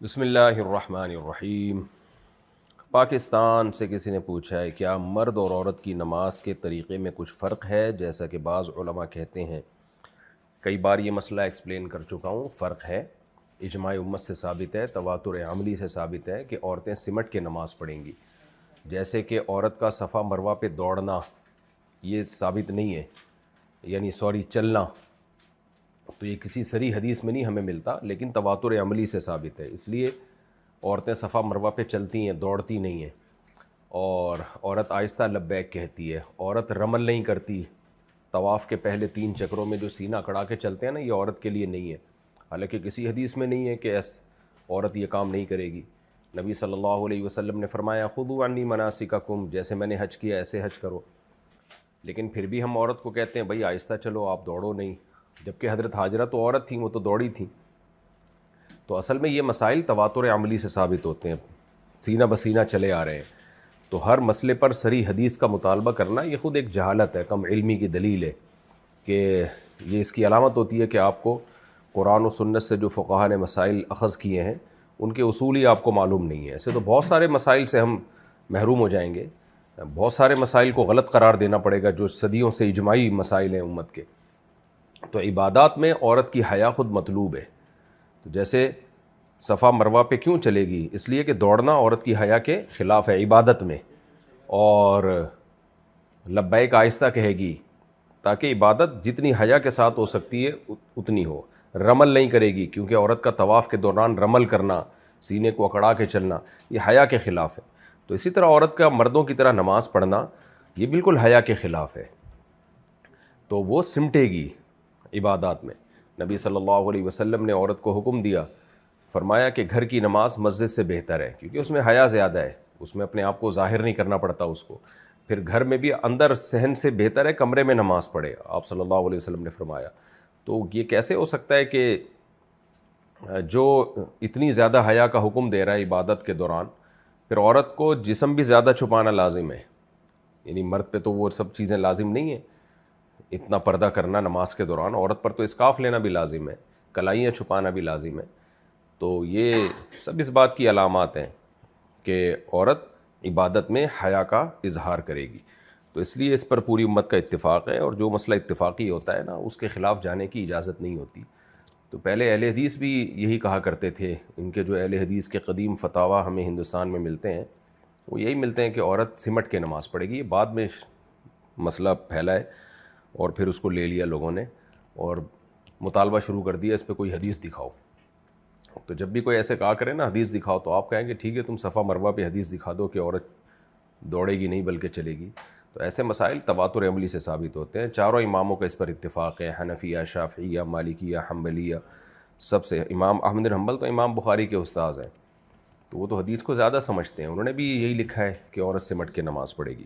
بسم اللہ الرحمن الرحیم۔ پاکستان سے کسی نے پوچھا ہے کیا مرد اور عورت کی نماز کے طریقے میں کچھ فرق ہے؟ جیسا کہ بعض علماء کہتے ہیں، کئی بار یہ مسئلہ ایکسپلین کر چکا ہوں، فرق ہے، اجماع امت سے ثابت ہے، تواتر عملی سے ثابت ہے کہ عورتیں سمٹ کے نماز پڑھیں گی۔ جیسے کہ عورت کا صفا مروہ پہ دوڑنا یہ ثابت نہیں ہے، یعنی چلنا، تو یہ کسی صریح حدیث میں نہیں ہمیں ملتا، لیکن تواتر عملی سے ثابت ہے۔ اس لیے عورتیں صفا مروہ پہ چلتی ہیں، دوڑتی نہیں ہیں، اور عورت آہستہ لبیک کہتی ہے، عورت رمل نہیں کرتی۔ طواف کے پہلے 3 چکروں میں جو سینہ کڑا کے چلتے ہیں نا، یہ عورت کے لیے نہیں ہے، حالانکہ کسی حدیث میں نہیں ہے کہ عورت یہ کام نہیں کرے گی۔ نبی صلی اللہ علیہ وسلم نے فرمایا خذوا عنی مناسککم، جیسے میں نے حج کیا ایسے حج کرو۔ لیکن پھر بھی ہم عورت کو کہتے ہیں بھائی آہستہ چلو، آپ دوڑو نہیں، جبکہ حضرت ہاجرہ تو عورت تھیں، وہ تو دوڑی تھیں۔ تو اصل میں یہ مسائل تواتر عملی سے ثابت ہوتے ہیں، سینہ بسینہ چلے آ رہے ہیں۔ تو ہر مسئلے پر صریح حدیث کا مطالبہ کرنا یہ خود ایک جہالت ہے، کم علمی کی دلیل ہے، کہ یہ اس کی علامت ہوتی ہے کہ آپ کو قرآن و سنت سے جو فقہاء نے مسائل اخذ کیے ہیں ان کے اصول ہی آپ کو معلوم نہیں ہے۔ ایسے تو بہت سارے مسائل سے ہم محروم ہو جائیں گے، بہت سارے مسائل کو غلط قرار دینا پڑے گا جو صدیوں سے اجماعی مسائل ہیں امت کے۔ تو عبادات میں عورت کی حیا خود مطلوب ہے۔ تو جیسے صفا مروہ پہ کیوں چلے گی؟ اس لیے کہ دوڑنا عورت کی حیا کے خلاف ہے عبادت میں، اور لبیک آہستہ کہے گی تاکہ عبادت جتنی حیا کے ساتھ ہو سکتی ہے اتنی ہو۔ رمل نہیں کرے گی، کیونکہ عورت کا طواف کے دوران رمل کرنا، سینے کو اکڑا کے چلنا، یہ حیا کے خلاف ہے۔ تو اسی طرح عورت کا مردوں کی طرح نماز پڑھنا یہ بالکل حیا کے خلاف ہے، تو وہ سمٹے گی عبادات میں۔ نبی صلی اللہ علیہ وسلم نے عورت کو حکم دیا، فرمایا کہ گھر کی نماز مسجد سے بہتر ہے، کیونکہ اس میں حیا زیادہ ہے، اس میں اپنے آپ کو ظاہر نہیں کرنا پڑتا اس کو۔ پھر گھر میں بھی اندر صحن سے بہتر ہے کمرے میں نماز پڑھے، آپ صلی اللہ علیہ وسلم نے فرمایا۔ تو یہ کیسے ہو سکتا ہے کہ جو اتنی زیادہ حیا کا حکم دے رہا ہے عبادت کے دوران، پھر عورت کو جسم بھی زیادہ چھپانا لازم ہے؟ یعنی مرد پہ تو وہ سب چیزیں لازم نہیں ہیں، اتنا پردہ کرنا نماز کے دوران، عورت پر تو اسکارف لینا بھی لازم ہے، کلائیاں چھپانا بھی لازم ہے۔ تو یہ سب اس بات کی علامات ہیں کہ عورت عبادت میں حیا کا اظہار کرے گی۔ تو اس لیے اس پر پوری امت کا اتفاق ہے، اور جو مسئلہ اتفاقی ہوتا ہے نا اس کے خلاف جانے کی اجازت نہیں ہوتی۔ تو پہلے اہل حدیث بھی یہی کہا کرتے تھے، ان کے جو اہل حدیث کے قدیم فتاویٰ ہمیں ہندوستان میں ملتے ہیں وہ یہی ملتے ہیں کہ عورت سمٹ کے نماز پڑھے گی۔ یہ بعد میں مسئلہ پھیلا ہے اور پھر اس کو لے لیا لوگوں نے اور مطالبہ شروع کر دیا اس پہ کوئی حدیث دکھاؤ۔ تو جب بھی کوئی ایسے کہا کرے نا حدیث دکھاؤ، تو آپ کہیں گے ٹھیک ہے تم صفا مروہ پہ حدیث دکھا دو کہ عورت دوڑے گی نہیں بلکہ چلے گی۔ تو ایسے مسائل تواتر عملی سے ثابت ہوتے ہیں۔ چاروں اماموں کا اس پر اتفاق ہے، حنفیہ، شافعیہ، مالکیہ، حنبلیہ، سب سے۔ امام احمد بن حنبل تو امام بخاری کے استاذ ہیں، تو وہ تو حدیث کو زیادہ سمجھتے ہیں، انہوں نے بھی یہی لکھا ہے کہ عورت سمٹ کے نماز پڑھے گی۔